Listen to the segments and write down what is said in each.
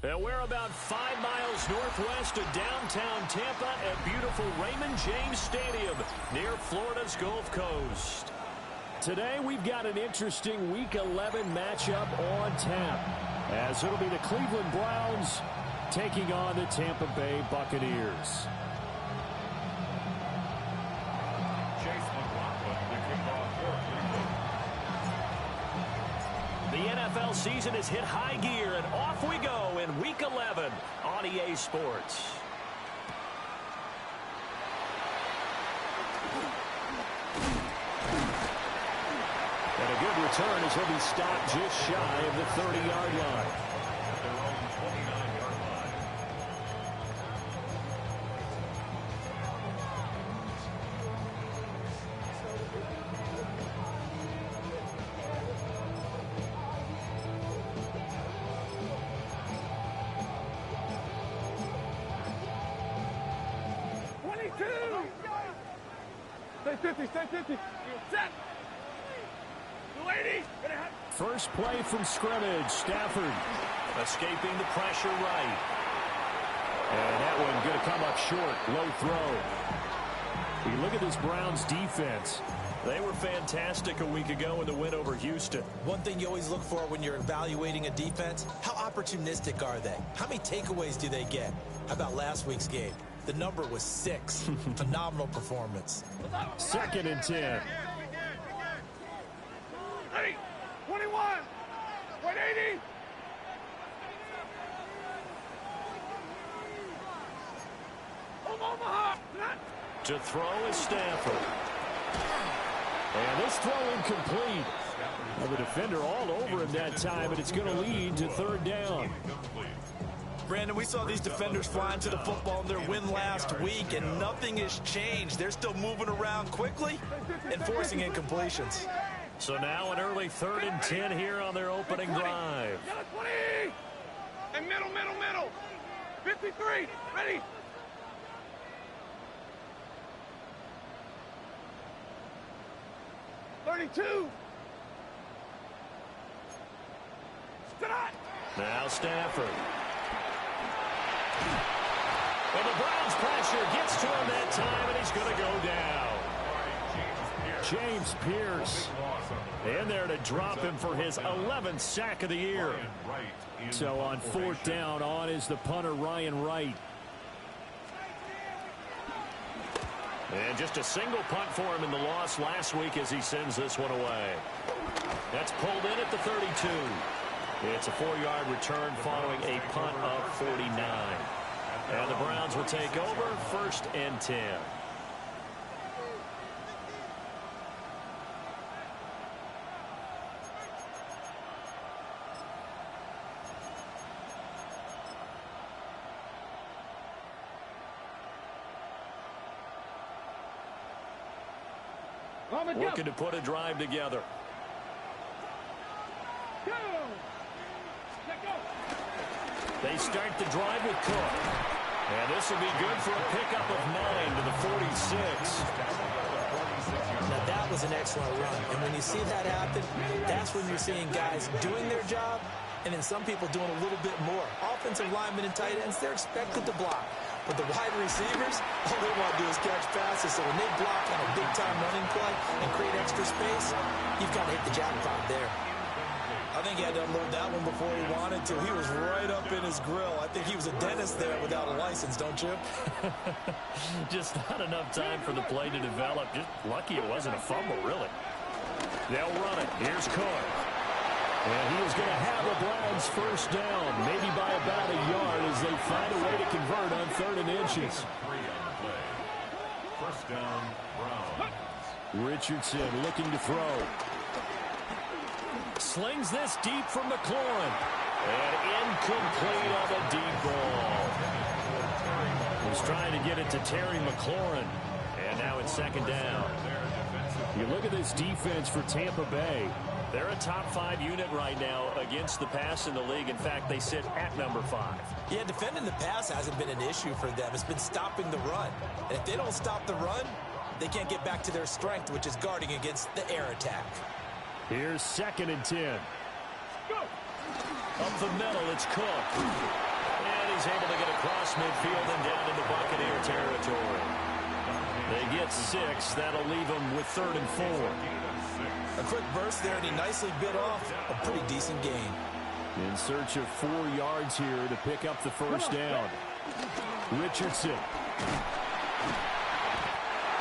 And we're about 5 miles northwest of downtown Tampa at beautiful Raymond James Stadium near Florida's Gulf Coast. Today we've got an interesting Week 11 matchup on tap, as it'll be the Cleveland Browns taking on the Tampa Bay Buccaneers. The NFL season has hit high gear, and off we go in Week 11 on EA Sports. And a good return as he'll be stopped just shy of the 30-yard line. Their own 29-yard line. Stay 50, stay 50. Set. Lady. First play from scrimmage. Stafford escaping the pressure right. And that one going to come up short. Low throw. You look at this Browns defense. They were fantastic a week ago in the win over Houston. One thing you always look for when you're evaluating a defense, how opportunistic are they? How many takeaways do they get? How about last week's game? The number was 6. Phenomenal performance. 2nd and 10. 21. 180. Omaha. To throw is Stafford. And this throw incomplete. Well, the defender all over him that time, and it's going to lead to 3rd down. Brandon, we saw these defenders flying to the football in their win last week, and nothing has changed. They're still moving around quickly and forcing incompletions. So now an early 3rd and 10 here on their opening drive. 20. And middle. 53. Ready. $32. Stop. Now Stafford. And the Browns pressure gets to him that time, and he's going to go down. James Pierce in there to drop him for his 11th sack of the year. So on 4th down, on is the punter Ryan Wright. And just a single punt for him in the loss last week as he sends this one away. That's pulled in at the 32. It's a 4-yard return following a punt of 49. And the Browns will take over 1st and 10. Looking to put a drive together. They start the drive with Cook. And this will be good for a pickup of 9 to the 46. Now that was an excellent run. And when you see that happen, that's when you're seeing guys doing their job and then some people doing a little bit more. Offensive linemen and tight ends, they're expected to block. But the wide receivers, all they want to do is catch passes. So when they block on a big-time running play and create extra space, you've got to hit the jackpot there. I think he had to unload that one before he wanted to. He was right up in his grill. I think he was a dentist there without a license, don't you? Just not enough time for the play to develop. Just lucky it wasn't a fumble, really. They'll run it. Here's Cook. And he is going to have the Browns 1st down, maybe by about a yard as they find a way to convert on 3rd and inches. 1st down, Browns. Richardson looking to throw. Slings this deep from McLaurin. And incomplete on the deep ball. He's trying to get it to Terry McLaurin. And now it's 2nd down. You look at this defense for Tampa Bay. They're a top 5 unit right now against the pass in the league. In fact, they sit at number 5. Yeah, defending the pass hasn't been an issue for them. It's been stopping the run. And if they don't stop the run, they can't get back to their strength, which is guarding against the air attack. Here's 2nd and 10. Up the middle, it's Cook. he's able to get across midfield and down into Buccaneer territory. They get 6. That'll leave them with 3rd and 4. A quick burst there, and he nicely bit off a pretty decent gain. In search of 4 yards here to pick up the first down. Richardson.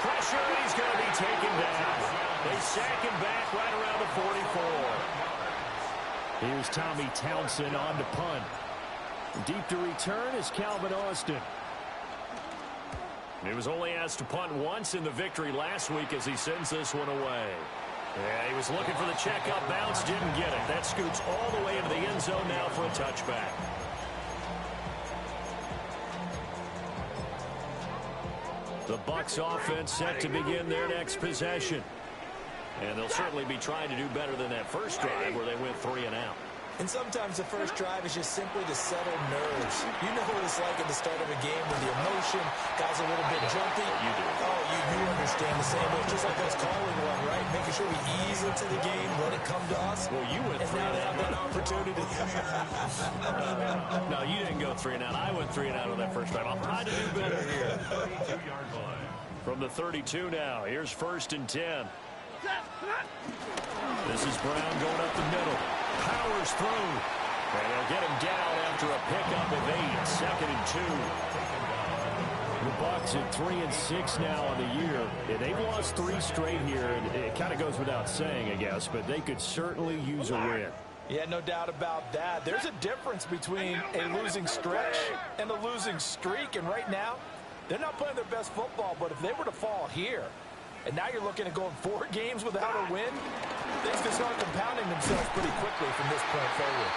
Pressure, and he's going to be taken down. They sack him back right around the 44. Here's Tommy Townsend on to punt. Deep to return is Calvin Austin. He was only asked to punt once in the victory last week as he sends this one away. Yeah, he was looking for the check-up bounce, didn't get it. That scoots all the way into the end zone now for a touchback. The Bucs offense set to begin their next possession. And they'll certainly be trying to do better than that first drive where they went 3 and out. And sometimes the first drive is just simply to settle nerves. You know what it's like at the start of a game when the emotion, guys are a little bit jumpy. You do. Oh, you understand the same way. It's just like us calling one, right? Making sure we ease into the game, let it come to us. Well, you went 3 and now and they have out. that opportunity. No, you didn't go 3 and out. I went 3 and out on that first drive. I'll try to do better here. From the 32 now, here's 1st and 10. This is Brown going up the middle. Powers through. And they'll get him down after a pickup of 8. 2nd and 2. The Bucs at 3 and 6 now on the year. And they've lost 3 straight here. And it kind of goes without saying, I guess. But they could certainly use a win. Yeah, no doubt about that. There's a difference between a losing stretch and a losing streak. And right now, they're not playing their best football. But if they were to fall here, and now you're looking at going 4 games without a win, things can start compounding themselves pretty quickly from this point forward.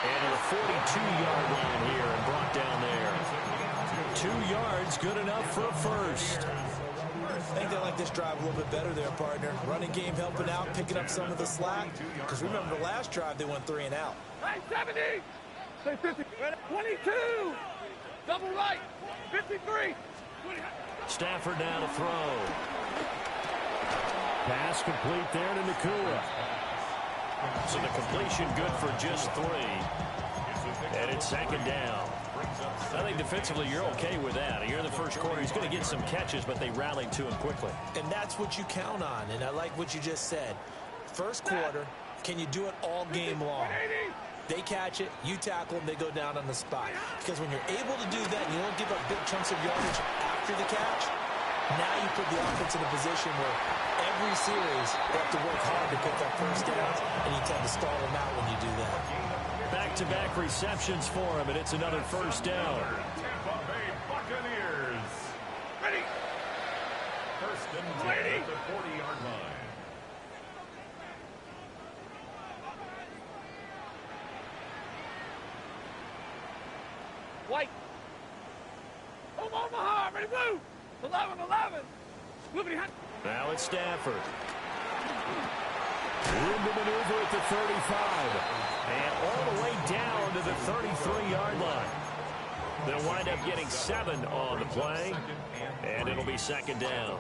And a 42-yard line here and brought down there. 2 yards, good enough for a first. I think they like this drive a little bit better there, partner. Running game helping out, picking up some of the slack. Because remember, the last drive they went 3 and out. Right, 70. Say 50. 22. Double right. 53. Stafford now to throw. Pass complete there to Nakua. So the completion good for just 3. And it's 2nd down. I think defensively you're okay with that. You're in the first quarter. He's going to get some catches, but they rallied to him quickly. And that's what you count on. And I like what you just said. First quarter, can you do it all game long? They catch it, you tackle them, they go down on the spot. Because when you're able to do that and you don't give up big chunks of yardage after the catch, now you put the offense in a position where every series they have to work hard to pick up first downs, and you tend to stall them out when you do that. Back-to-back receptions for him, and it's another first down. Tampa Bay Buccaneers. Ready. 1st and 10 at the 40-yard line. White. Home Omaha. Ready, blue. 11. Moving hot. Now it's Stafford. Room to maneuver at the 35. And all the way down to the 33-yard line. They'll wind up getting 7 on the play. And it'll be 2nd down.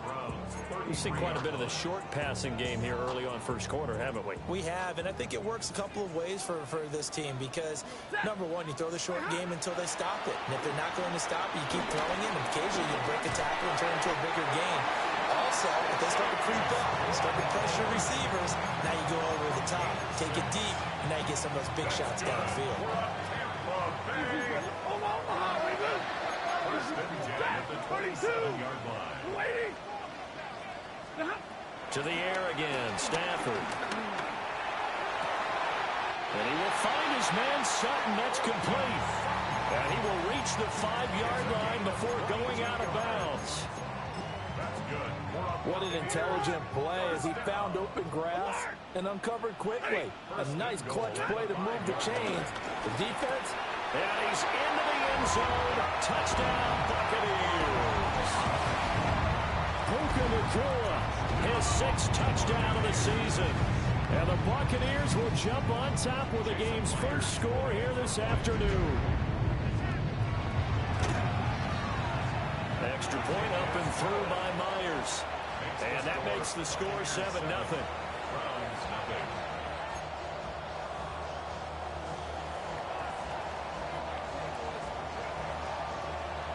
We've seen quite a bit of the short passing game here early on first quarter, haven't we? We have, and I think it works a couple of ways for this team because, number one, you throw the short game until they stop it. And if they're not going to stop it, you keep throwing it, and occasionally you break a tackle and turn it into a bigger game. Also, if they start to creep up, start to pressure receivers, now you go over the top, take it deep, and now you get some of those big shots downfield. Home Omaha. Ready, blue. 1st and 10 at the 27-yard line. Waiting. To the air again, Stafford. And he will find his man Sutton. That's complete. And he will reach the 5-yard line before going out of bounds. That's good. What an intelligent play as he found open grass and uncovered quickly. A nice clutch play to move the chains. The defense. And he's into the end zone. Touchdown, Buccaneers. Puka Nakua, his 6th touchdown of the season. And the Buccaneers will jump on top with the game's first score here this afternoon. Extra point up and through by Myers. And that makes the score 7-0.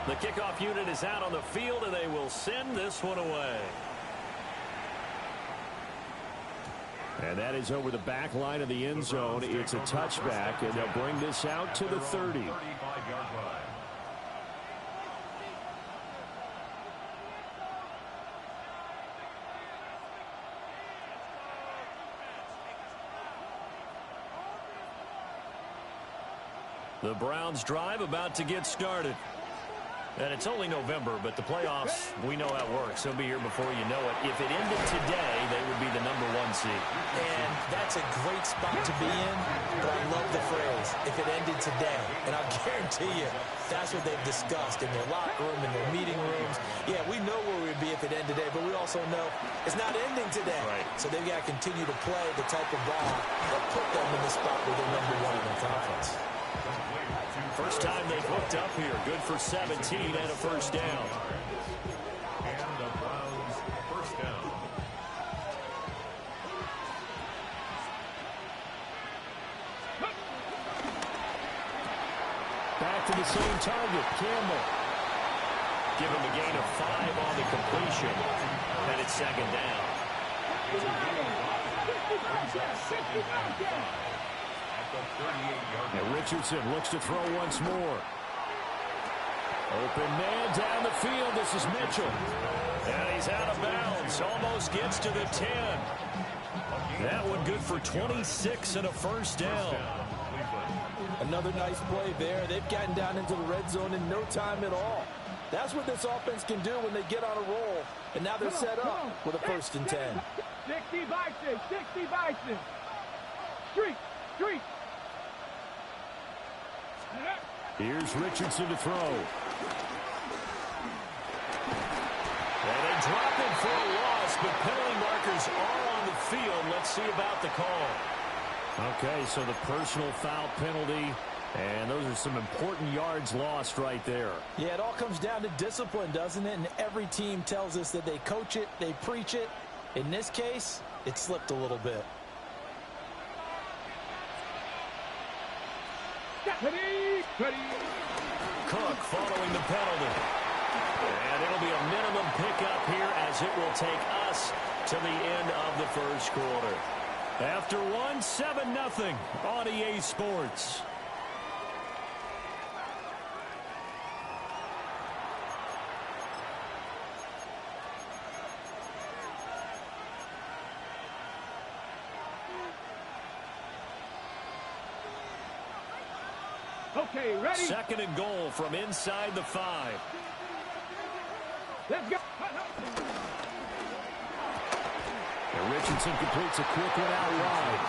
The kickoff unit is out on the field, and they will send this one away. And that is over the back line of the end zone. It's a touchback, and they'll bring this out to the 30. The Browns drive about to get started. And it's only November, but the playoffs, we know how it works. They'll be here before you know it. If it ended today, they would be the #1 seed. And that's a great spot to be in, but I love the phrase, if it ended today. And I'll guarantee you, that's what they've discussed in their locker room, in their meeting rooms. Yeah, we know where we'd be if it ended today, but we also know it's not ending today. Right. So they've got to continue to play the type of ball that put them in the spot where they're #1 in the conference. First time they've hooked up here. Good for 17 and a first down. And the Browns first down. Back to the same target, Campbell. Give him a gain of 5 on the completion. And it's second down. And Richardson looks to throw once more. Open man down the field. This is Mitchell. And he's out of bounds. Almost gets to the 10. That one good for 26 and a first down. Another nice play there. They've gotten down into the red zone in no time at all. That's what this offense can do when they get on a roll. And now they're set up with a 1st and 10. 60 Bison, 60 Bison. Street, street. Here's Richardson to throw. And they drop him for a loss, but penalty markers are on the field. Let's see about the call. Okay, so the personal foul penalty, and those are some important yards lost right there. Yeah, it all comes down to discipline, doesn't it? And every team tells us that they coach it, they preach it. In this case, it slipped a little bit. Cook following the penalty. And it'll be a minimum pickup here as it will take us to the end of the first quarter. After one, 7-0 on EA Sports. Okay, ready? Second and goal from inside the 5. Let's go. And Richardson completes a quick one out wide.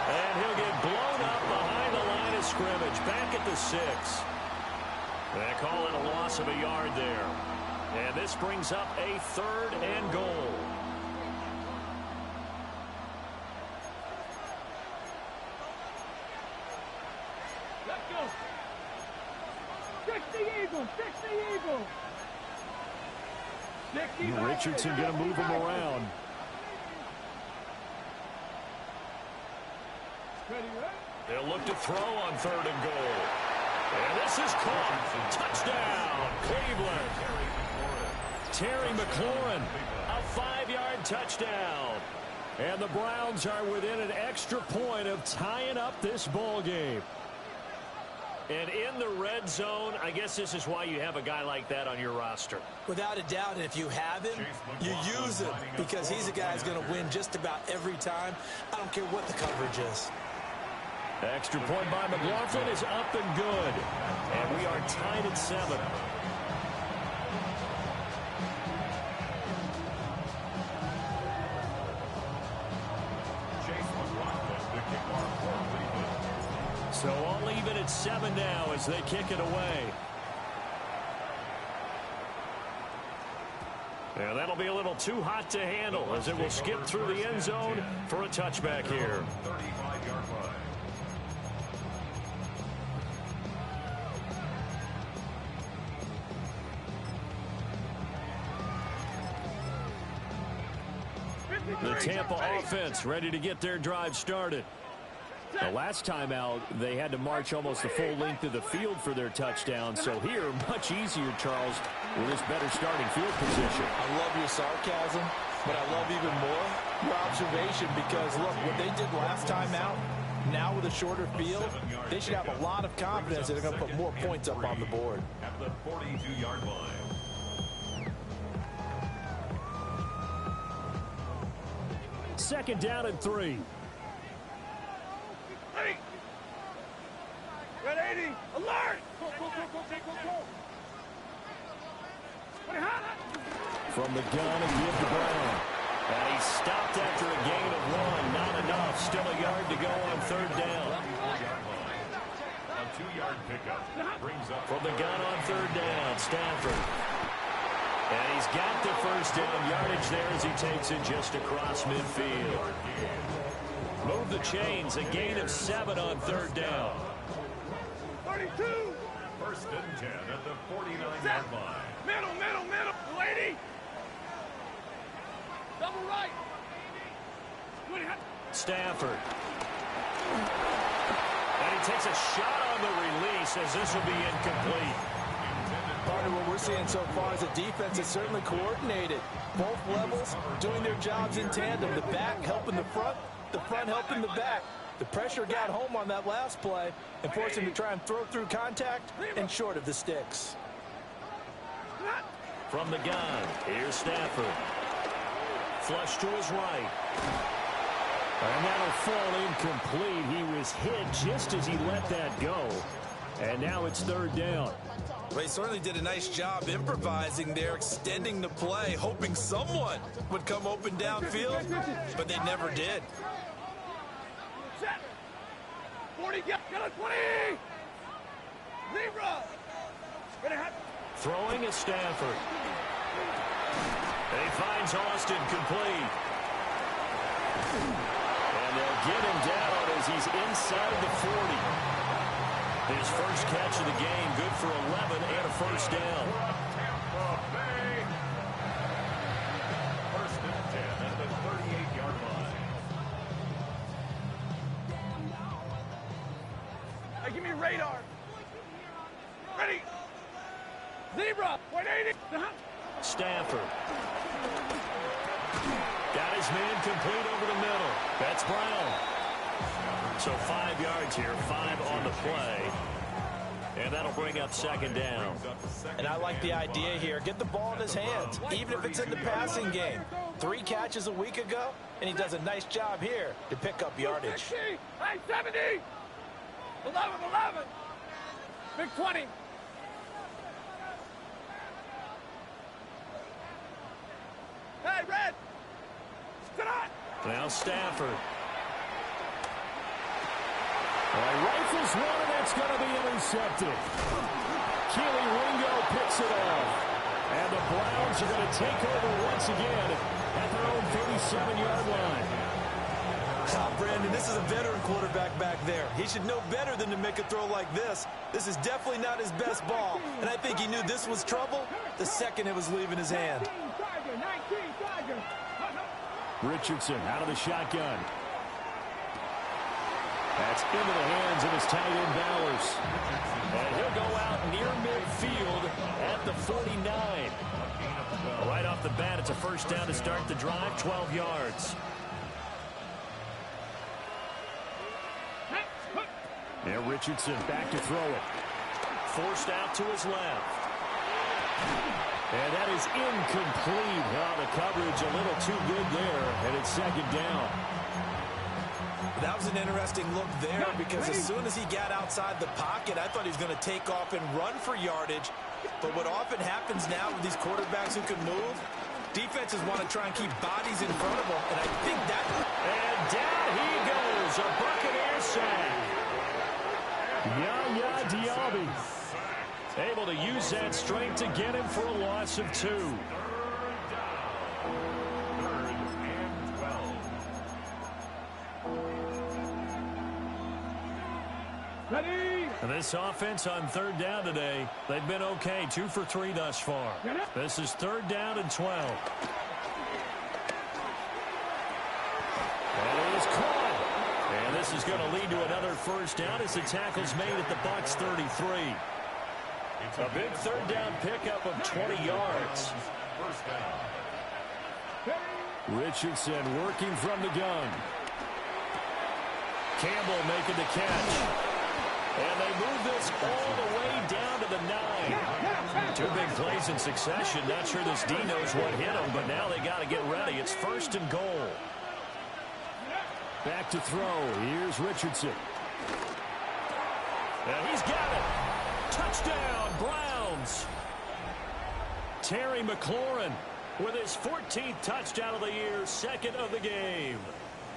And he'll get blown up behind the line of scrimmage. Back at the 6. They call it a loss of a yard there. And this brings up a 3rd and goal. Let's go. 60 Eagles, 60 Eagles. 60 Richardson going to move him around. Ready, ready? They'll look to throw on 3rd and goal. And this is caught. Touchdown, Cleveland. Terry McLaurin, a 5-yard touchdown. And the Browns are within an extra point of tying up this ball game. And in the red zone, I guess this is why you have a guy like that on your roster. Without a doubt, and if you have him, you use him because he's a guy who's going to win just about every time. I don't care what the coverage is. Extra point by McLaughlin is up and good. And we are tied at 7. So all even at 7 now as they kick it away. And that'll be a little too hot to handle as it will skip through the end zone for a touchback here. 35-yard line. The Tampa offense ready to get their drive started. The last time out, they had to march almost the full length of the field for their touchdown. So here, much easier, Charles, with this better starting field position. I love your sarcasm, but I love even more your observation because, look, what they did last time out, now with a shorter field, they should have a lot of confidence that they're going to put more points up on the board. At the 42-yard line. Second down and 3. Ready. Red 80. Alert. Go, go, go, go, go, go. From the gun and give to Brown. And he stopped after a gain of 1. Not enough. Still a yard to go on third down. A 2-yard pickup brings up From the gun on third down, Stafford. And he's got the first down yardage there as he takes it just across midfield. Move the chains, a gain of 7 on third down. 32. first and 10 at the 49-yard line. Middle, middle, middle. Lady. Double right. Stafford. And he takes a shot on the release as this will be incomplete. Part of what we're seeing so far is a defense that's certainly coordinated. Both levels doing their jobs in tandem. The back helping the front helping the back. The pressure got home on that last play and forced him to try and throw through contact and short of the sticks. From the gun, here's Stafford. Flush to his right. And that'll fall incomplete. He was hit just as he let that go. And now it's third down. Well, he certainly did a nice job improvising there, extending the play, hoping someone would come open downfield, but they never did. 40, get a 20! Zebra! Throwing is Stafford. And he finds Austin complete. And they'll get him down as he's inside the 40. His first catch of the game, good for 11 and a first down. First and 10 at the 38-yard line. Hey, give me radar. Ready. Zebra. 180. Stafford. Got his man complete over the middle. That's Brown. So 5 yards here, 5 on the play. And that'll bring up second down. And I like the idea here. Get the ball in his hands, even if it's in the passing game. 3 catches a week ago, and he does a nice job here to pick up yardage. 60. Hey, 70. 11, 11. Big 20. Hey, Red. Tonight. Now Stafford. Rifles one, and that's going to be intercepted. Keely Ringo picks it off. And the Browns are going to take over once again at their own 37-yard line. Brandon, this is a veteran quarterback back there. He should know better than to make a throw like this. This is definitely not his best ball, and I think he knew this was trouble the second it was leaving his hand. 19, Tiger. Richardson out of the shotgun. That's into the hands of his tight end Bowers. And he'll go out near midfield at the 49. Right off the bat, it's a first down to start the drive, 12 yards. Now Richardson back to throw it. Forced out to his left. And that is incomplete. Oh, the coverage a little too good there, and it's second down. That was an interesting look there because as soon as he got outside the pocket, I thought he was going to take off and run for yardage. But what often happens now with these quarterbacks who can move, defenses want to try and keep bodies in front of them, and I think that... And down he goes, a Buccaneer sack. Yaya Diaby able to use that strength to get him for a loss of 2. Ready. This offense on third down today, they've been okay, 2 for 3 thus far. This is third down and 12. And it is caught. And this this is going to lead to another first down as the tackle's made at the Bucs 33. A big third down pickup of 20 yards. First down. Richardson working from the gun. Campbell making the catch. And they move this all the way down to the 9. Two big plays in succession. Not sure this D knows what hit him, but now they got to get ready. It's first and goal. Back to throw. Here's Richardson. And he's got it. Touchdown, Browns. Terry McLaurin with his 14th touchdown of the year, second of the game.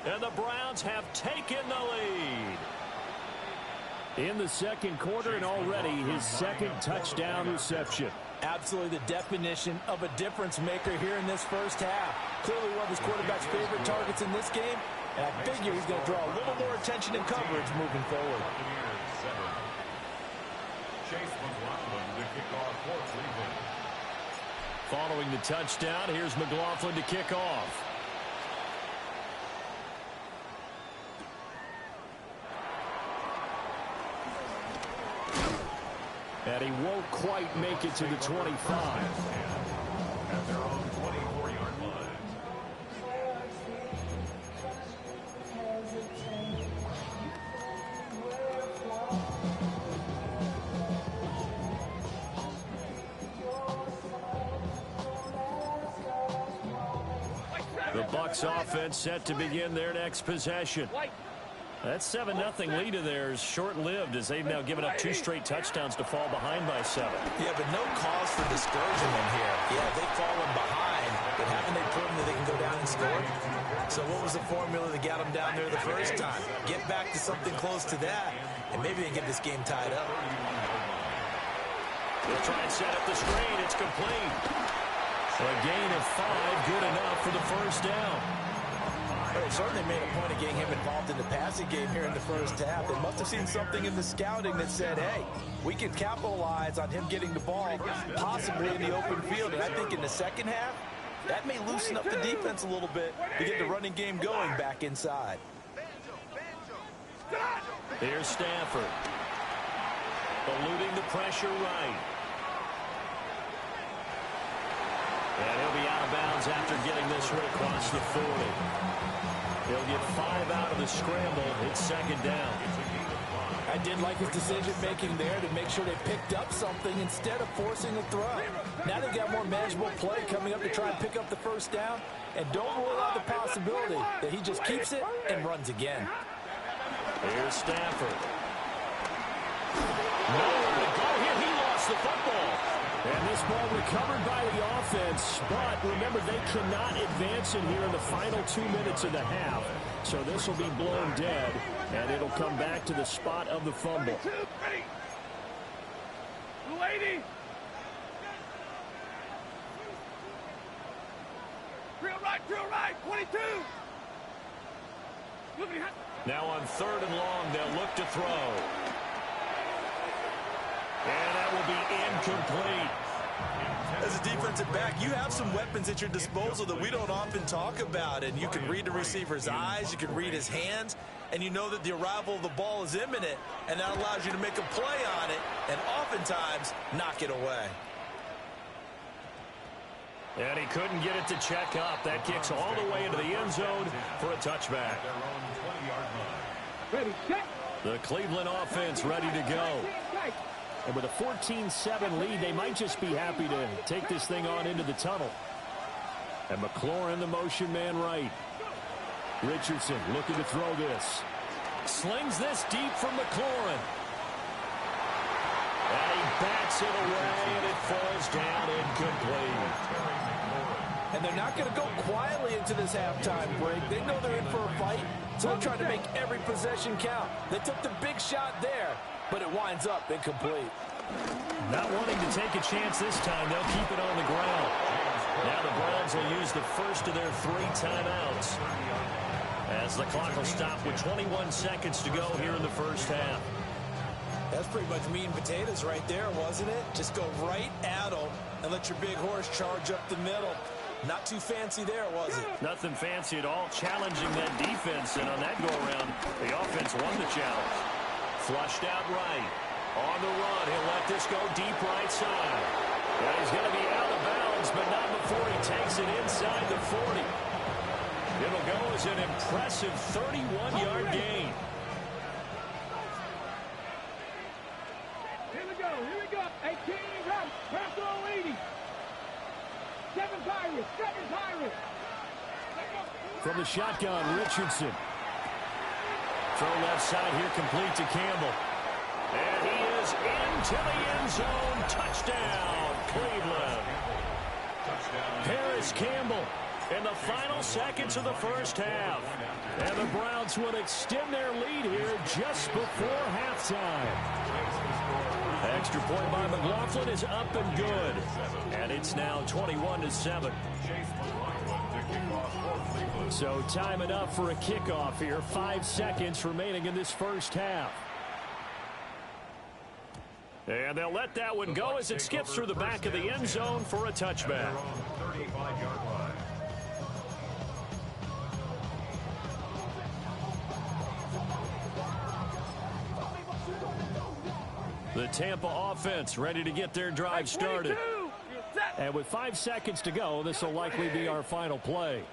And the Browns have taken the lead. In the second quarter, and already his second touchdown reception. Absolutely the definition of a difference maker here in this first half. Clearly one of his quarterback's favorite targets in this game, and I figure he's going to draw a little more attention and coverage moving forward. Following the touchdown, here's McLaughlin to kick off. And he won't quite make it to the 25. At their own 24-yard line. The Bucs offense set to begin their next possession. That 7-0 lead of theirs short-lived as they've now given up 2 straight touchdowns to fall behind by 7. Yeah, but no cause for discouragement here. Yeah, they've fallen behind, but haven't they proven that they can go down and score? So what was the formula that got them down there the first time? Get back to something close to that, and maybe they get this game tied up. They'll try and set up the screen. It's complete. A gain of 5, good enough for the first down. They certainly made a point of getting him involved in the passing game here in the first half. They must have seen something in the scouting that said, hey, we can capitalize on him getting the ball possibly in the open field. And I think in the second half, that may loosen up the defense a little bit to get the running game going back inside. Here's Stafford. Eluding the pressure right. And he'll be out of bounds after getting this right across the 40. He'll get 5 out of the scramble. It's second down. I did like his decision-making there to make sure they picked up something instead of forcing a throw. Now they've got more manageable play coming up to try and pick up the first down. And don't rule out the possibility that he just keeps it and runs again. Here's Stafford. Nowhere to go here. He lost the football. And this ball recovered by the offense, but remember, they cannot advance in here in the final 2 minutes of the half. So this will be blown dead, and it'll come back to the spot of the fumble. Lady! Drill right, 22! Now on 3rd and long, they'll look to throw. And that will be incomplete. As a defensive back, you have some weapons at your disposal that we don't often talk about. And you can read the receiver's eyes, you can read his hands, and you know that the arrival of the ball is imminent, and that allows you to make a play on it and oftentimes knock it away. And he couldn't get it to check up. That kicks all the way into the end zone for a touchback. Ready, set. The Cleveland offense ready to go. And with a 14-7 lead, they might just be happy to take this thing on into the tunnel. And McLaurin, the motion man right. Richardson looking to throw this. Slings this deep from McLaurin. And he bats it away, and it falls down incomplete. And they're not going to go quietly into this halftime break. They know they're in for a fight, so they're trying to make every possession count. They took the big shot there, but it winds up incomplete. Not wanting to take a chance this time, they'll keep it on the ground. Now the Browns will use the first of their 3 timeouts, as the clock will stop with 21 seconds to go here in the first half. That's pretty much meat and potatoes right there, wasn't it? Just go right at them and let your big horse charge up the middle. Not too fancy there, was it? Nothing fancy at all, challenging that defense, and on that go-around, the offense won the challenge. Flushed out right. On the run, he'll let this go deep right side. And he's going to be out of bounds, but not before he takes it inside the 40. It'll go as an impressive 31-yard gain. Here we go. 18, right. Press on 80. 7 Pirates, 7 Pirates. From the shotgun, Richardson. Throw left side here, complete to Campbell. And he is into the end zone. Touchdown, Cleveland. Paris Campbell in the final seconds of the first half. And the Browns would extend their lead here just before halftime. Extra point by McLaughlin is up and good. And it's now 21-7. So time enough for a kickoff here. 5 seconds remaining in this first half. And they'll let that one go as it skips through the back of the end zone for a touchback. The Tampa offense ready to get their drive started. And with 5 seconds to go, this will likely be our final play.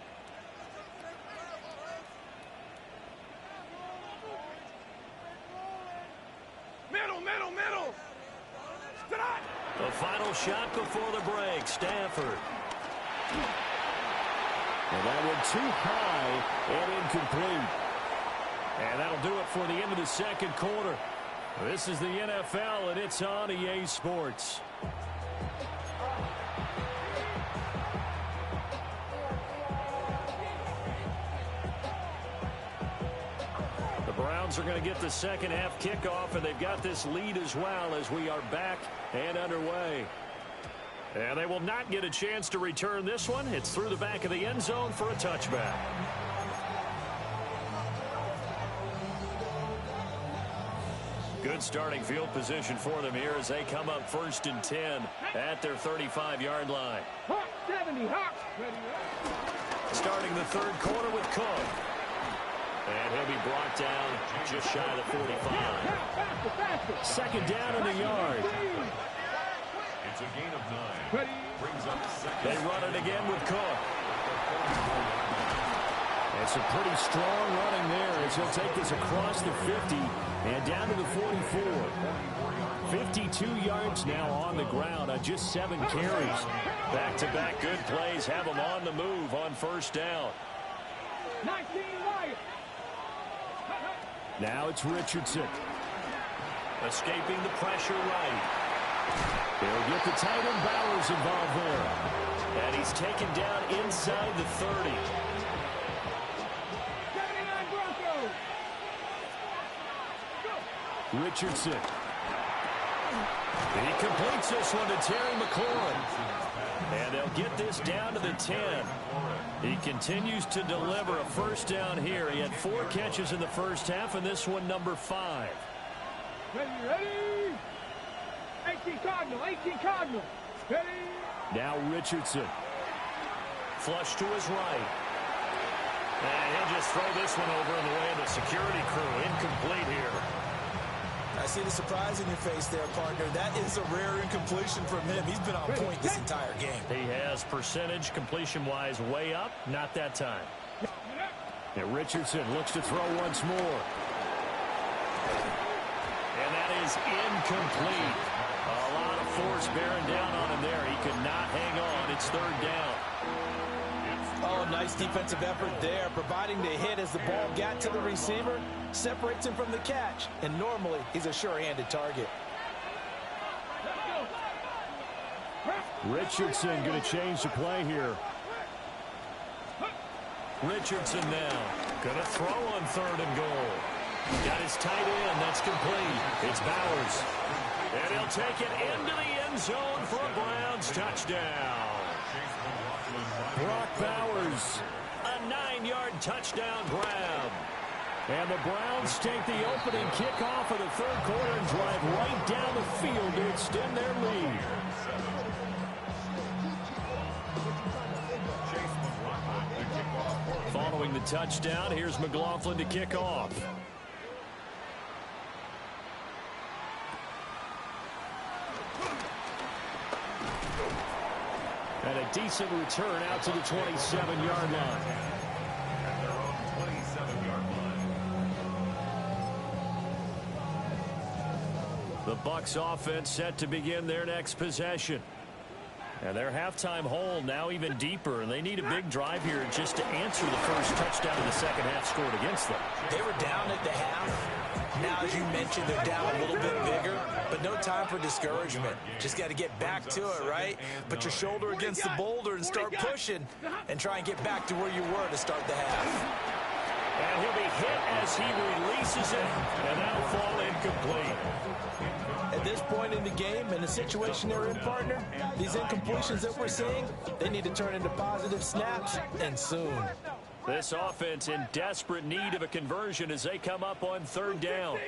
Middle. The final shot before the break, Stafford. And that one too high and incomplete. And that'll do it for the end of the second quarter. This is the NFL, and it's on EA Sports. The Browns are going to get the second half kickoff, and they've got this lead as well as we are back and underway. And they will not get a chance to return this one. It's through the back of the end zone for a touchback. Good starting field position for them here as they come up 1st and 10 at their 35-yard line. Hawk 70, Hawk. Starting the third quarter with Cook. And he'll be brought down just shy of the 45. Second down in the yard. It's a gain of 9. Brings up second. They run it again with Cook. It's a pretty strong running there as he'll take this across the 50 and down to the 44. 52 yards now on the ground on just 7 carries. Back-to-back good plays have him on the move on first down. 19 Lions. Now it's Richardson. Escaping the pressure right. They'll get the tight end Bowers involved there. And he's taken down inside the 30. Richardson. He completes this one to Terry McLaurin. And they'll get this down to the 10. He continues to deliver a first down here. He had 4 catches in the first half, and this one number 5. Ready? 18 Cardinal. Ready? Now Richardson. Flush to his right. And he'll just throw this one over in the way of the security crew. Incomplete here. I see the surprise in your face there, partner. That is a rare incompletion from him. He's been on point this entire game. He has percentage completion-wise way up. Not that time. And Richardson looks to throw once more. And that is incomplete. A lot of force bearing down on him there. He could not hang on. It's third down. Oh, nice defensive effort there, providing the hit as the ball got to the receiver, separates him from the catch, and normally he's a sure-handed target. Richardson going to change the play here. Richardson now going to throw on 3rd and goal. Got his tight end. That's complete. It's Bowers. And he'll take it into the end zone for a Browns touchdown. Brock Bowers, a 9-yard touchdown grab. And the Browns take the opening kickoff of the third quarter and drive right down the field to extend their lead. getting the touchdown. Here's McLaughlin to kick off. And a decent return out to the 27-yard line. At their own 27-yard line. The Bucs offense set to begin their next possession. And their halftime hole now even deeper, and they need a big drive here just to answer the first touchdown of the second half scored against them. They were down at the half. Now, as you mentioned, they're down a little bit bigger, but no time for discouragement. Just got to get back to it, right? Put your shoulder against the boulder and start pushing and try and get back to where you were to start the half. And he'll be hit as he releases it, and that'll fall incomplete. At this point in the game, in the situation they're in, partner, these incompletions that we're seeing, they need to turn into positive snaps, and soon. This offense in desperate need of a conversion as they come up on third down.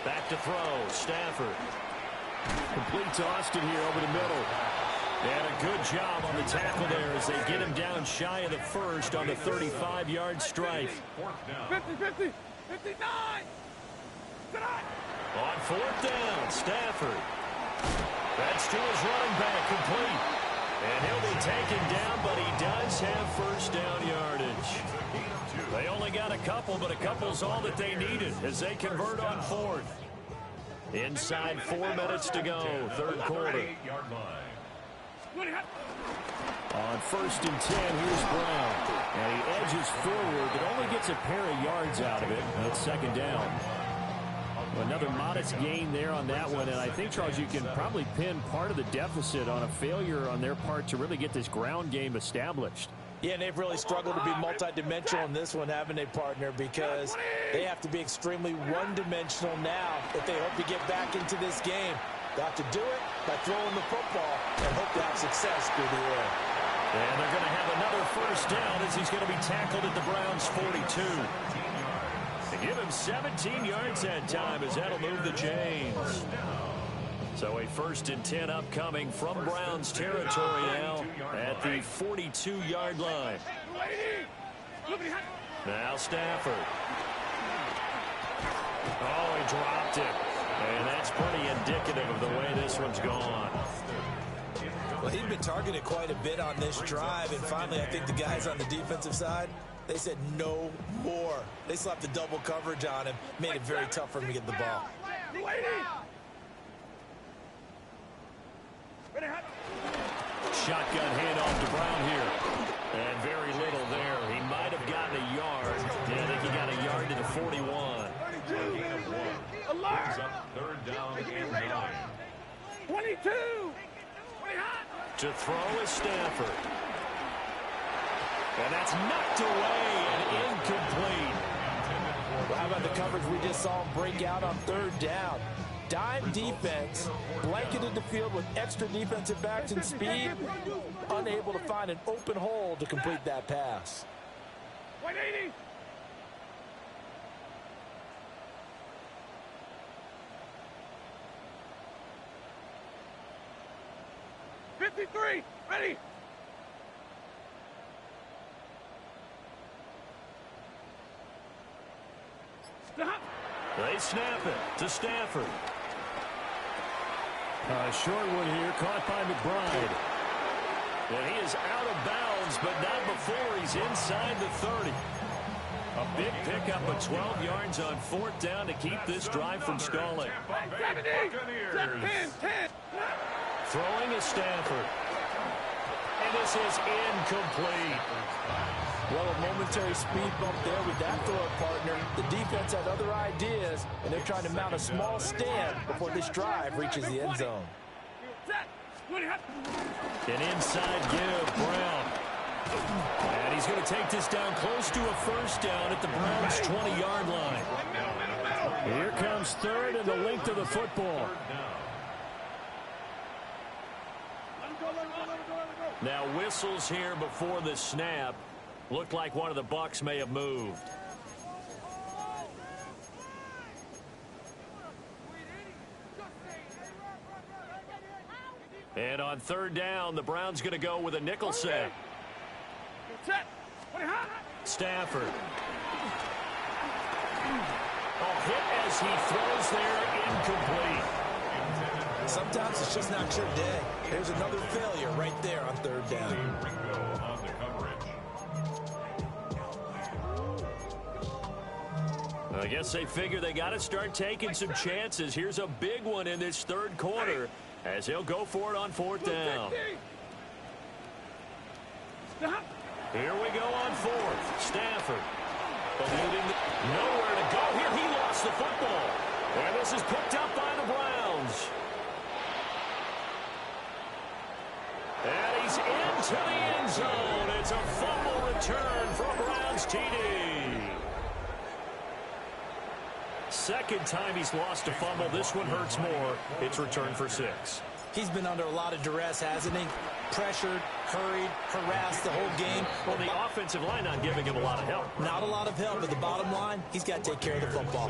Back to throw, Stafford. Complete to Austin here over the middle. And a good job on the tackle there as they get him down shy of the first on the 35-yard strike. 50, 59. On fourth down, Stafford. That's to his running back, complete. And he'll be taken down, but he does have first down yardage. They only got a couple, but a couple's all that they needed as they convert on fourth. Inside 4 minutes to go, third quarter. On first and 10, here's Brown. And he edges forward, but only gets a pair of yards out of it. That's second down. Another modest gain there on that one. And I think, Charles, you can probably pin part of the deficit on a failure on their part to really get this ground game established. Yeah, and they've really struggled to be multidimensional in this one, haven't they, partner? Because they have to be extremely one-dimensional now if they hope to get back into this game. They have to do it by throwing the football and hope to have success through the air. And they're going to have another first down as he's going to be tackled at the Browns' 42. They give him 17 yards that time as that'll move the chains. So a first and 10 upcoming from Browns territory now at the 42-yard line. Now Stafford. Oh, he dropped it. And that's pretty indicative of the way this one's gone. Well, he'd been targeted quite a bit on this drive, and finally I think the guys on the defensive side, they said no more. They slapped the double coverage on him, made it very tough for him to get the ball. Shotgun handoff to Brown here. And very little there. He might have gotten a yard. Yeah, I think he got a yard to the 41. Alert! Third down and 9. 22. To throw is Stafford. And that's knocked away and incomplete. Well, how about the coverage we just saw him break out on third down? Dime defense, blanketed the field with extra defensive backs and speed, unable to find an open hole to complete that pass. 180. Ready? Stop. They snap it to Stafford. Short one here, caught by McBride. And he is out of bounds, but not before he's inside the 30. A big pickup of 12 yards on fourth down to keep this drive from stalling. 70. 10. Throwing is Stafford. And this is incomplete. Well, a momentary speed bump there with that throw partner. The defense had other ideas, and they're trying to mount a small stand before this drive reaches the end zone. An inside give, Brown. And he's going to take this down close to a first down at the Browns' 20-yard line. Here comes third and the length of the football. Now whistles here before the snap. Looked like one of the Bucs may have moved. And on third down, the Browns going to go with a nickel set. Stafford. Hit as he throws there, incomplete. Sometimes it's just not your day. There's another failure right there on third down. I guess they figure they got to start taking some chances. Here's a big one in this third quarter as he'll go for it on fourth down. Here we go on fourth. Stafford. Nowhere to go here. He lost the football. And this is picked up by the Browns. And he's into the end zone. It's a fumble return for a Browns TD. Second time he's lost a fumble. This one hurts more. It's returned for 6. He's been under a lot of duress, hasn't he? Pressured, hurried, harassed the whole game. Well, the offensive line not giving him a lot of help. Not a lot of help, but the bottom line, he's got to take care of the football.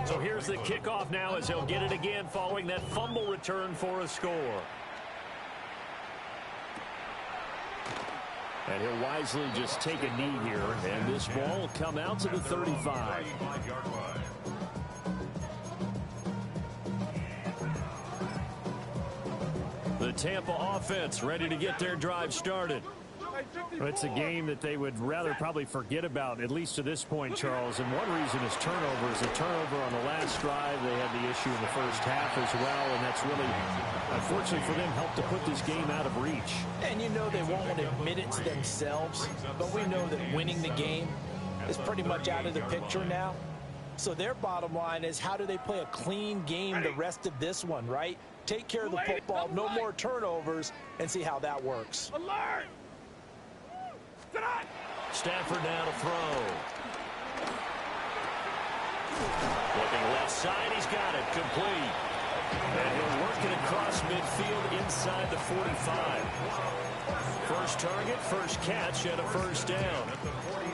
So here's the kickoff now as he'll get it again following that fumble return for a score. And he'll wisely just take a knee here, and this ball will come out to the 35. The Tampa offense ready to get their drive started. It's a game that they would rather probably forget about, at least to this point, Charles. And one reason is turnovers. A turnover on the last drive. They had the issue in the first half as well, and that's really, unfortunately for them, helped to put this game out of reach. And you know they won't want to admit it to themselves, but we know that winning the game is pretty much out of the picture now. So their bottom line is, how do they play a clean game the rest of this one, right? Take care of the football, no more turnovers, and see how that works. Alert! Stafford now to throw. Looking left side, he's got it, complete. And he'll work it across midfield inside the 45. First target, first catch, and a first down.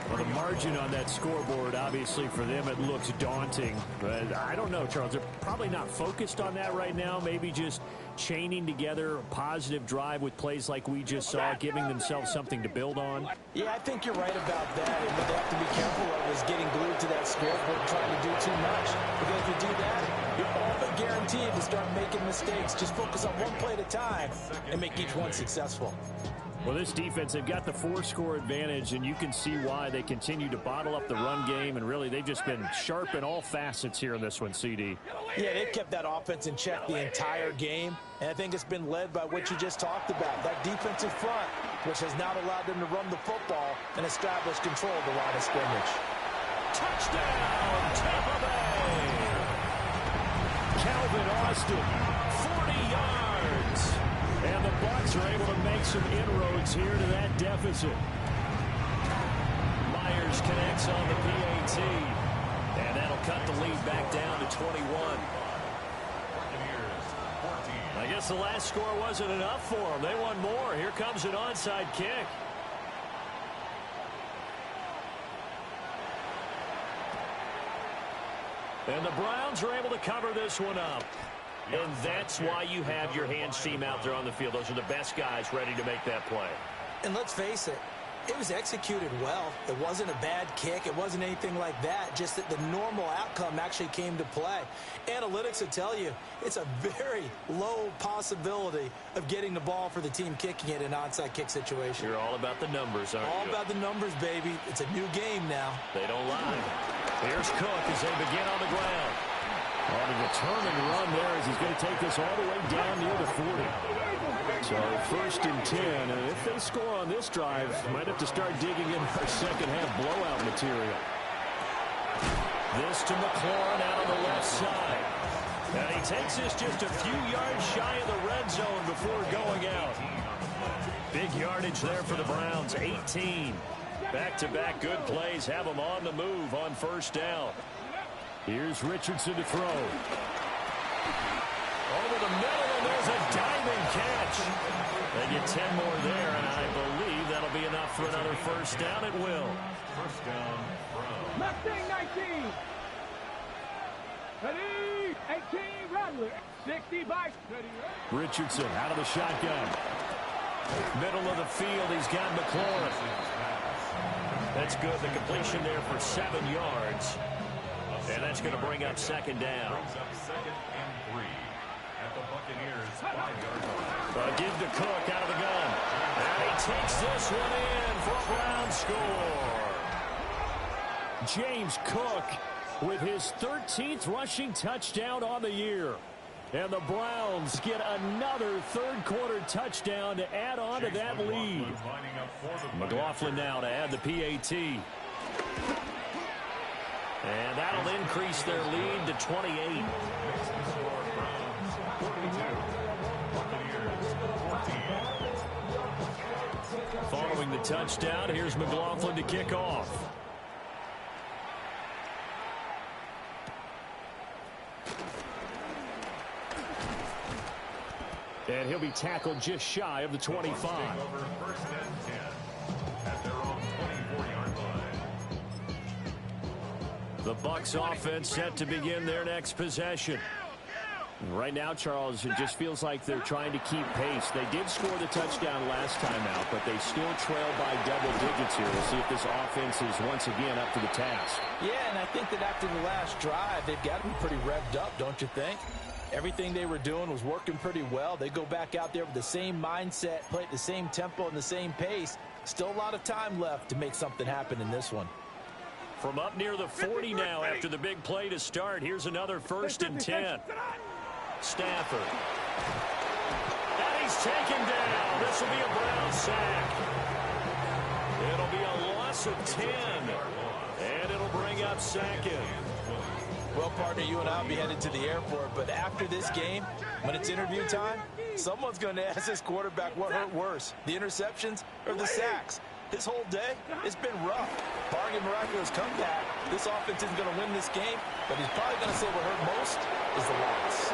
Well, the margin on that scoreboard, obviously, for them, it looks daunting. But I don't know, Charles. They're probably not focused on that right now. Maybe just chaining together a positive drive with plays like we just saw, giving themselves something to build on. Yeah, I think you're right about that. And what they have to be careful of is getting glued to that scoreboard, trying to do too much. Because if you do that, you're all but guaranteed to start making mistakes. Just focus on one play at a time and make each one successful. Well, this defense, they've got the 4-score advantage, and you can see why they continue to bottle up the run game, and really they've just been sharp in all facets here in this one, CD. Yeah, they've kept that offense in check the entire game, and I think it's been led by what you just talked about, that defensive front, which has not allowed them to run the football and establish control of the line of scrimmage. Touchdown, Tampa Bay! Calvin Austin, 40 yards. And the Bucs are able to make some inroads here to that deficit. Myers connects on the PAT. And that'll cut the lead back down to 21. I guess the last score wasn't enough for them. They want more. Here comes an onside kick. And the Browns are able to cover this one up. And that's why you have your hands team out there on the field. Those are the best guys ready to make that play. And let's face it, it was executed well. It wasn't a bad kick. It wasn't anything like that. Just that the normal outcome actually came to play. Analytics will tell you it's a very low possibility of getting the ball for the team kicking it in an onside kick situation. You're all about the numbers, aren't you? All about the numbers, baby. It's a new game now. They don't lie. Here's Cook as they begin on the ground. On a determined run there as he's going to take this all the way down near the 40. So first and 10, and if they score on this drive, might have to start digging in our second half blowout material. This to McLaurin out on the left side. And he takes this just a few yards shy of the red zone before going out. Big yardage there for the Browns, 18. Back-to-back good plays have them on the move on first down. Here's Richardson to throw. Over the middle, and there's a diving catch. They get 10 more there, and I believe that'll be enough for another first down. It will. First down from Mustang 19. Ready, 18, Rattler, 65, ready. Richardson out of the shotgun. Middle of the field, he's got McLaurin. That's good. The completion there for 7 yards. And that's going to bring up second down. Brings up 2nd and 3 at the Buccaneers 5-yard line. Give to Cook out of the gun. And he takes this one in for a Brown score. James Cook with his 13th rushing touchdown on the year. And the Browns get another third-quarter touchdown to add on to that lead. McLaughlin now to add the PAT. And that'll increase their lead to 28. Following the touchdown, here's McLaughlin to kick off. And he'll be tackled just shy of the 25. First and 10 at their own 24-yard line. The Bucs offense set to begin their next possession. Right now, Charles, it just feels like they're trying to keep pace. They did score the touchdown last time out, but they still trail by double digits here. We'll see if this offense is once again up to the task. Yeah, and I think that after the last drive, they've got to be pretty revved up, don't you think? Everything they were doing was working pretty well. They go back out there with the same mindset, play at the same tempo and the same pace. Still a lot of time left to make something happen in this one. From up near the 40 now after the big play to start, here's another 1st and 10. Stafford. And he's taken down. This will be a Brown sack. It'll be a loss of 10. And it'll bring up 2nd. Well, partner, you and I will be headed to the airport, but after this game, when it's interview time, someone's going to ask this quarterback what hurt worse, the interceptions or the sacks. His whole day, it's been rough. Barring a miraculous comeback, this offense isn't going to win this game, but he's probably going to say what hurt most is the loss.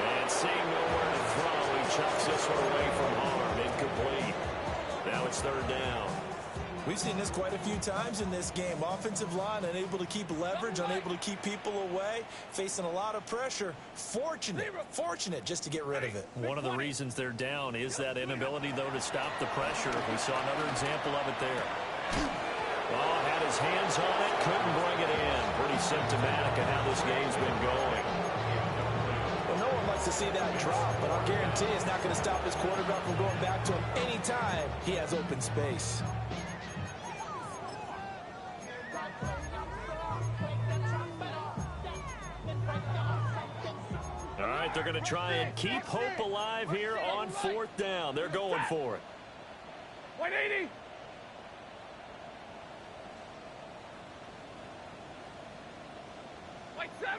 And seeing nowhere to throw, he chucks this one away from harm. Incomplete. Now it's 3rd down. We've seen this quite a few times in this game. Offensive line unable to keep leverage, unable to keep people away, facing a lot of pressure. Fortunate just to get rid of it. One of the reasons they're down is that inability, though, to stop the pressure. We saw another example of it there. Oh, had his hands on it, couldn't bring it in. Pretty symptomatic of how this game's been going. Well, no one likes to see that drop, but I'll guarantee it's not going to stop his quarterback from going back to him anytime he has open space. All right, they're going to try and keep hope alive here on 4th down. They're going for it. 180. White 7.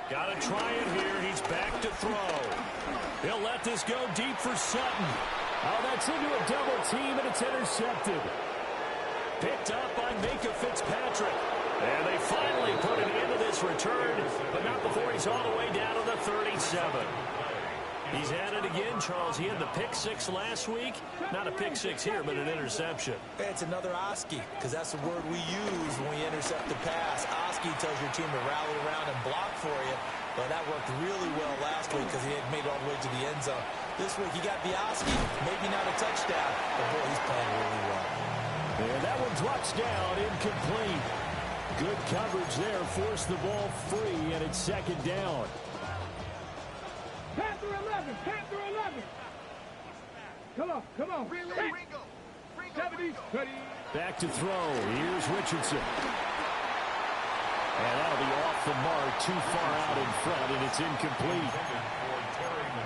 Got to try it here. He's back to throw. He'll let this go deep for Sutton. Oh, that's into a double team, and it's intercepted. Picked up by Micah Fitzpatrick. And they finally put it into this return, but not before he's all the way down to the 37. He's at it again, Charles. He had the pick 6 last week. Not a pick 6 here, but an interception. It's another Oski, because that's the word we use when we intercept the pass. Oski tells your team to rally around and block for you. But that worked really well last week because he had made it all the way to the end zone. This week, he got the Oski, maybe not a touchdown, but boy, he's playing really well. And that one drops down, incomplete. Good coverage there, forced the ball free, and it's 2nd down. Panther 11, Panther 11. Come on. 70, ready. Back to throw. Here's Richardson. And that'll be off the mark, too far out in front, and it's incomplete.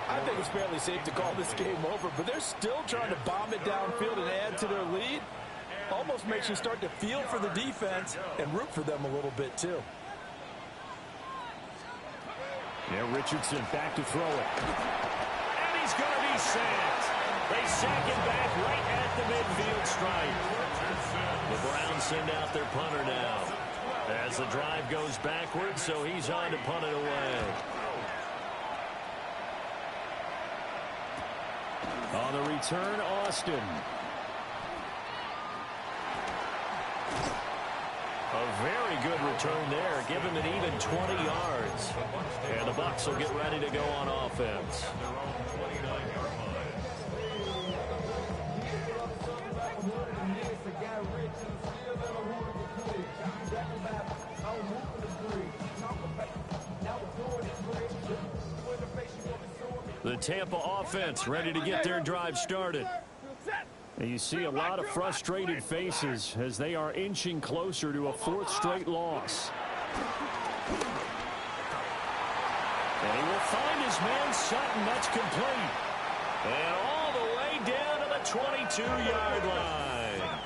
I think it's fairly safe to call this game over, but they're still trying to bomb it downfield and add to their lead. Almost makes you start to feel for the defense and root for them a little bit, too. Yeah, Richardson back to throw it. And he's going to be sacked. They sack him back right at the midfield stripe. The Browns send out their punter now as the drive goes backwards, so he's on to punt it away. On the return, Austin. A very good return there. Give him an even 20 yards. And the Bucs will get ready to go on offense. The Tampa offense ready to get their drive started. And you see a lot of frustrated faces as they are inching closer to a 4th straight loss. And he will find his man Sutton. That's complete. And all the way down to the 22-yard line.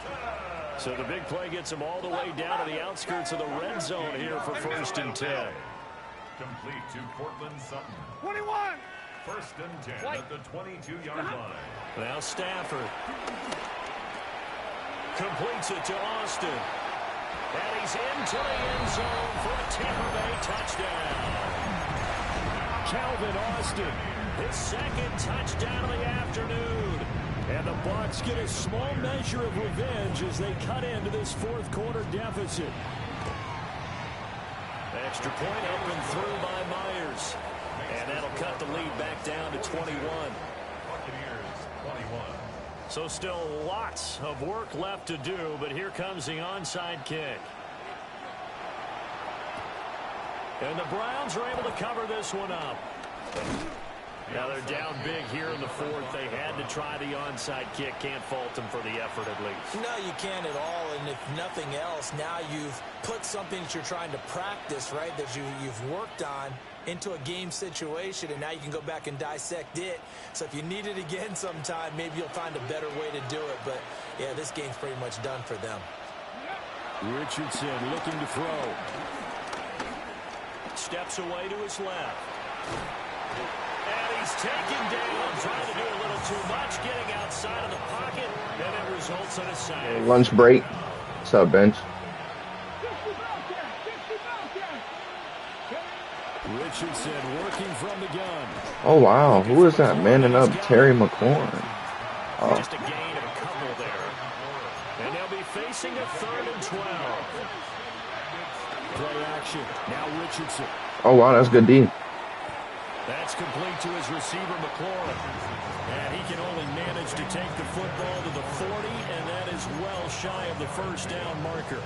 So the big play gets him all the way down to the outskirts of the red zone here for 1st and 10. Complete to Cortland Sutton. 21. 1st and 10 at the 22-yard line. Now Stafford completes it to Austin. And he's into the end zone for a Tampa Bay touchdown. Calvin Austin, his 2nd touchdown of the afternoon. And the Bucs get a small measure of revenge as they cut into this 4th quarter deficit. Extra point up and through by Myers. And that'll cut the lead back down to 21. Buccaneers 21. So still lots of work left to do, but here comes the onside kick. And the Browns are able to cover this one up. Now they're down big here in the 4th. They had to try the onside kick. Can't fault them for the effort at least. No, you can't at all. And if nothing else, now you've put something that you're trying to practice, right, that you've worked on into a game situation, and now you can go back and dissect it. So if you need it again sometime, maybe you'll find a better way to do it. But, yeah, this game's pretty much done for them. Richardson looking to throw. Steps away to his left. And he's taken down, trying to do a little too much, getting outside of the pocket, and it results in a sack. Lunch break. What's up, bench? Richardson working from the gun. Oh, wow. Who is that manning up Terry McLaurin? Oh. Just a gain of a couple there. And they'll be facing a 3rd and 12. Play action. Now Richardson. Oh, wow. That's good D. That's complete to his receiver, McLaurin. And he can only manage to take the football to the 40, and that is well shy of the 1st down marker.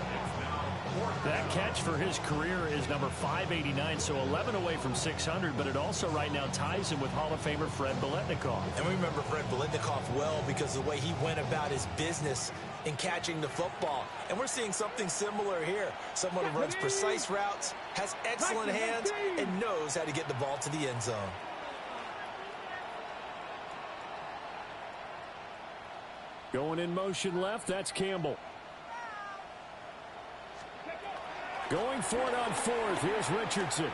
That catch for his career is number 589, so 11 away from 600, but it also right now ties him with Hall of Famer Fred Biletnikoff. And we remember Fred Biletnikoff well because of the way he went about his business in catching the football. And we're seeing something similar here. Someone who runs precise routes, has excellent hands, and knows how to get the ball to the end zone. Going in motion left, that's Campbell. Going for it on 4th, here's Richardson.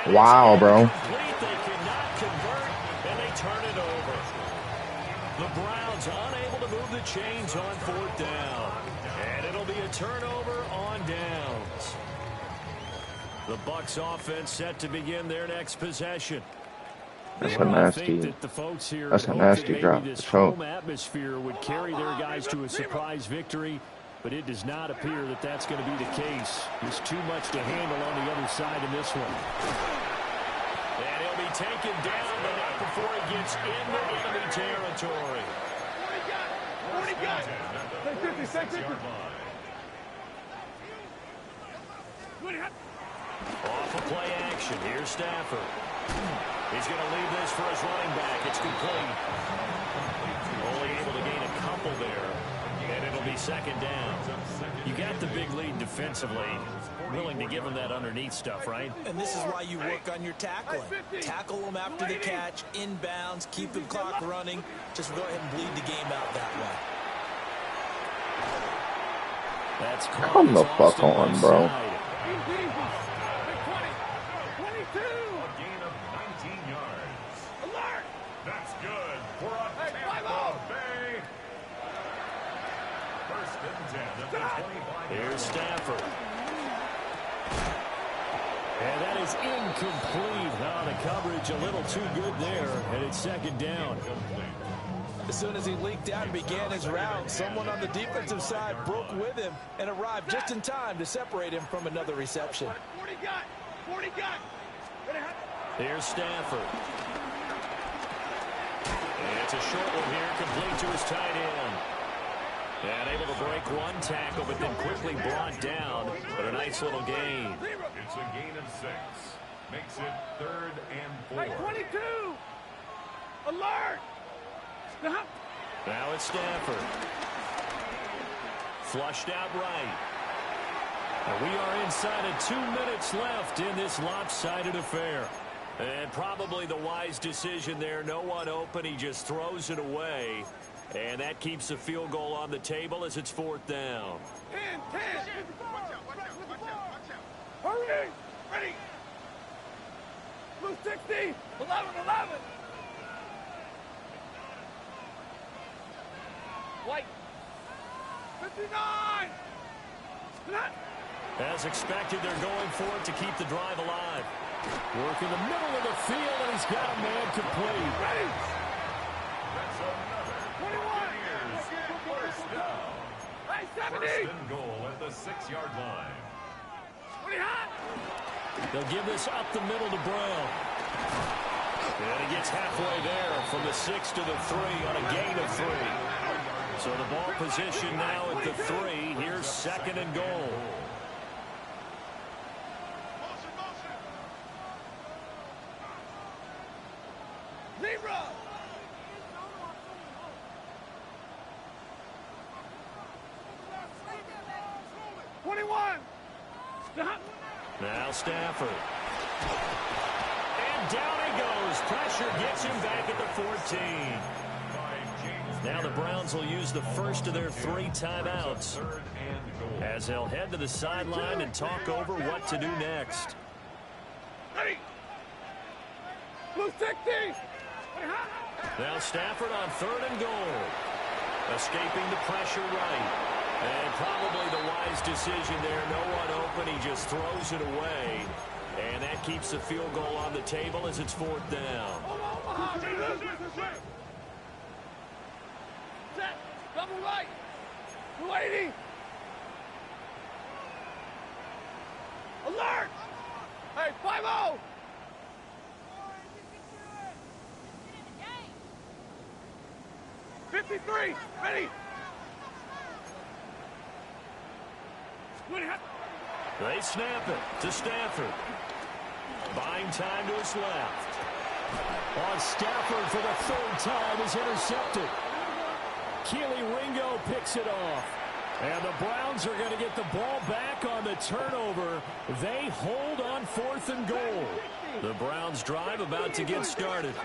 And wow, bro. Complete. They cannot convert, and they turn it over. The Browns unable to move the chains on 4th down. And it'll be a turnover on downs. The Bucs offense set to begin their next possession. That's a nasty. That's a nasty drop. This home atmosphere would carry their guys to a surprise victory, but it does not appear that that's going to be the case. There's too much to handle on the other side in this one. And he'll be taken down, but not before he gets into enemy territory. 40 got it. 50. Off of play action. Here's Stafford. He's going to leave this for his running back. It's complete. Only able to gain a couple there. And it'll be 2nd down. You got the big lead defensively. Willing to give him that underneath stuff, right? And this is why you work on your tackling. Tackle them after the catch, inbounds, keep the clock running. Just go ahead and bleed the game out that way. That's come the fuck on, bro. That's good for a Tampa Bay. 1st and 10 at the 25. Here's Stafford. And that is is incomplete. Oh, the coverage a little too good there, and it's second down. As soon as he leaked out and began his route, someone on the defensive side broke with him and arrived just in time to separate him from another reception. 40 got. 40 got. Here's Stafford. And it's a short one here, complete to his tight end. And able to break one tackle, but then quickly brought down. But a nice little gain. It's a gain of 6. Makes it 3rd and 4. Hey, 22. Alert. Stop. Now it's Stafford. Flushed out right. And we are inside of 2 minutes left in this lopsided affair. And probably the wise decision there. No one open. He just throws it away. And that keeps the field goal on the table as it's 4th down. 10. Watch out. Hurry. Ready. Blue 60. 11. White. 59. As expected, they're going for it to keep the drive alive. Work in the middle of the field, and he's got a man complete. Ready. That's another 21. first down. Hey, 70. 1st and goal at the 6-yard line. 20 hot. They'll give this up the middle to Brown. And he gets halfway there from the 6 to the 3 on a gain of 3. So the ball position now at the 3. Here's 2nd and goal. Zebra. Now Stafford. And down he goes. Pressure gets him back at the 14. Now the Browns will use the first of their 3 timeouts as they'll head to the sideline and talk over what to do next. Ready. Blue 60. Now Stafford on 3rd and goal. Escaping the pressure right. And probably the wise decision there. No one open. He just throws it away. And that keeps the field goal on the table as it's 4th down. Set. Double right. 280. Alert. Hey, 5-0. '53. Ready. They snap it to Stafford. Buying time to his left. On Stafford for the 3rd time is intercepted. Keely Ringo picks it off. And the Browns are going to get the ball back on the turnover. They hold on 4th and goal. The Browns drive about to get started.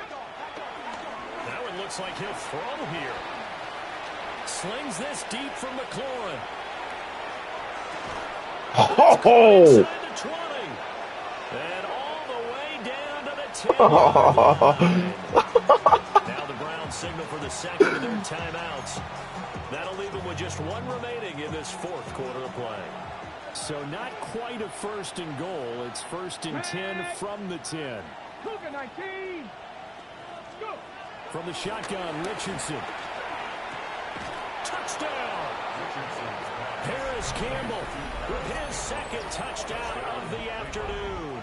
That one looks like he'll throw here. Slings this deep from McLaurin. Oh! And all the way down to the 10. Now the Browns signal for the 2nd of their timeouts. That'll leave them with just 1 remaining in this 4th quarter of play. So not quite a 1st and goal. It's 1st and 10 from the 10. Cougar 19. Go. From the shotgun, Richardson. Touchdown! Harris Campbell with his 2nd touchdown of the afternoon.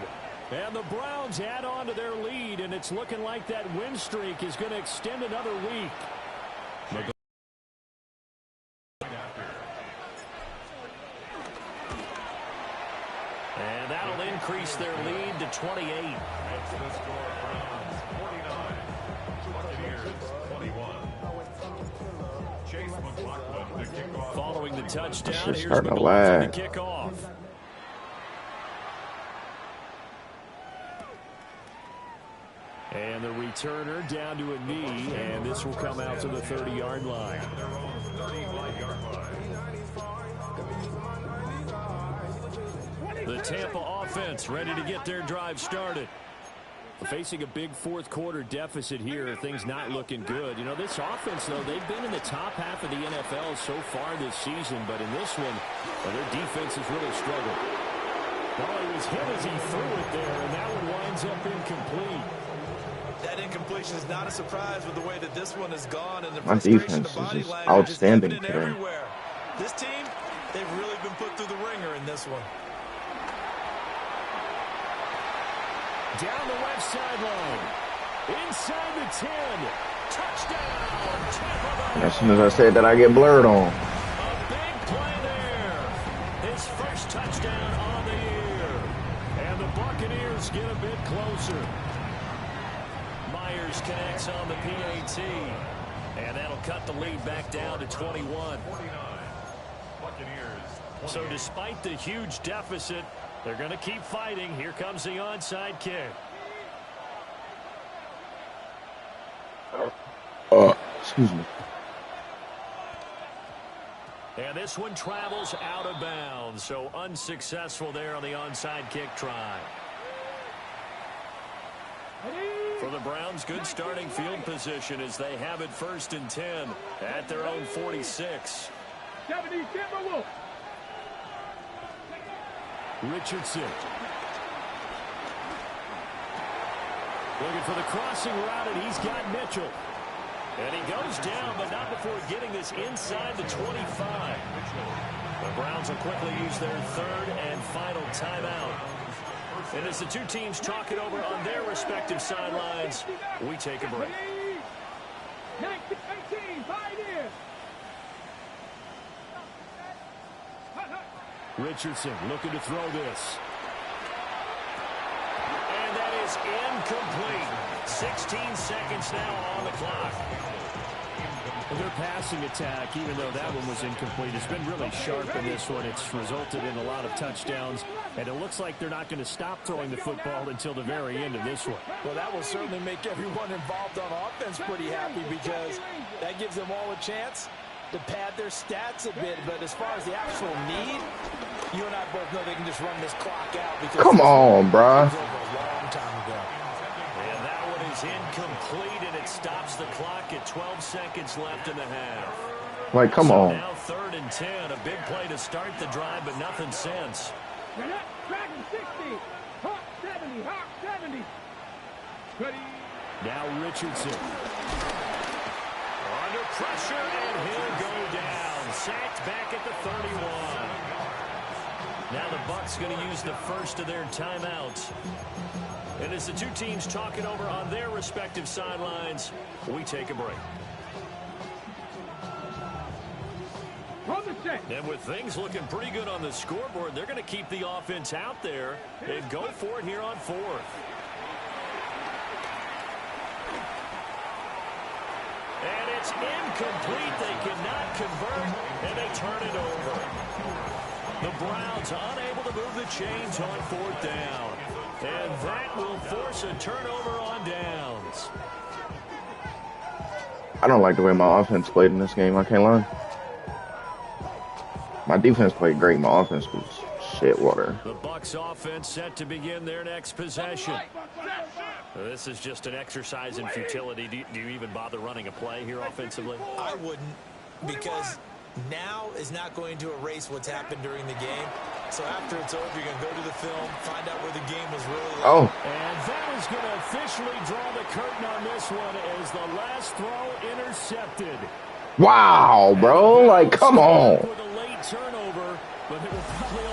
And the Browns add on to their lead, and it's looking like that win streak is going to extend another week. And that'll increase their lead to 28. That's the score. Browns 49. Buccaneers 21. Chase McLaughlin to kick off. Following the touchdown, Shit's here's starting to McLaughlin lag. to kick off. And the returner down to a knee, and this will come out to the 30-yard line. Their own 35-yard line. The Tampa offense ready to get their drive started. Facing a big 4th quarter deficit here, things not looking good. You know, this offense, though, they've been in the top half of the NFL so far this season, but in this one, their defense has really struggled. Well, it was hit as he threw it there, and that one winds up incomplete. That incompletion is not a surprise with the way that this one has gone, and the My frustration defense of body is just language is outstanding evident today. everywhere. This team, they've really been put through the ringer in this one. Down the left sideline. Inside the 10. Touchdown, Tampa Bay. And as soon as I said that, I get blurred on. A big play there. His first touchdown on the year. And the Buccaneers get a bit closer. Myers connects on the PAT. And that'll cut the lead back down to 21. So despite the huge deficit, they're going to keep fighting. Here comes the onside kick. Excuse me. And this one travels out of bounds. So unsuccessful there on the onside kick try. For the Browns, good starting field position as they have it 1st and 10 at their own 46. 70 Timberwolves. Richardson. Looking for the crossing route, and he's got Mitchell. And he goes down, but not before getting this inside the 25. The Browns will quickly use their 3rd and final timeout. And as the two teams talk it over on their respective sidelines, we take a break. 19, 5 years. Richardson looking to throw this. And that is incomplete. 16 seconds now on the clock. Their passing attack, even though that one was incomplete, has been really sharp in this one. It's resulted in a lot of touchdowns, and it looks like they're not going to stop throwing the football until the very end of this one. Well, that will certainly make everyone involved on offense pretty happy because that gives them all a chance to pad their stats a bit. But as far as the actual need, you and I both know they can just run this clock out. Because Come on, bruh. a long time ago. And that one is incomplete, and it stops the clock at 12 seconds left in the half. Like, come So on. now 3rd and 10, a big play to start the drive, but nothing since. Dragon 60. Hawk 70. Hawk 70. Now Richardson. Under pressure, and he'll go down. Sacked back at the 31. Now the Bucs going to use the first of their timeouts. And as the two teams talk it over on their respective sidelines, we take a break. And with things looking pretty good on the scoreboard, they're going to keep the offense out there and go for it here on 4th. And it's incomplete. They cannot convert, and they turn it over. The Browns unable to move the chains on 4th down. And that will force a turnover on downs. I don't like the way my offense played in this game. I can't lie. My defense played great. My offense was shit water. The Bucs offense set to begin their next possession. This is just an exercise in futility. Do you even bother running a play here offensively? I wouldn't, because now is not going to erase what's happened during the game. So after it's over, you're going to go to the film, find out where the game was really like. Oh. And that is going to officially draw the curtain on this one as the last throw intercepted. Wow, bro. Like, come on. With a late turnover, but it will probably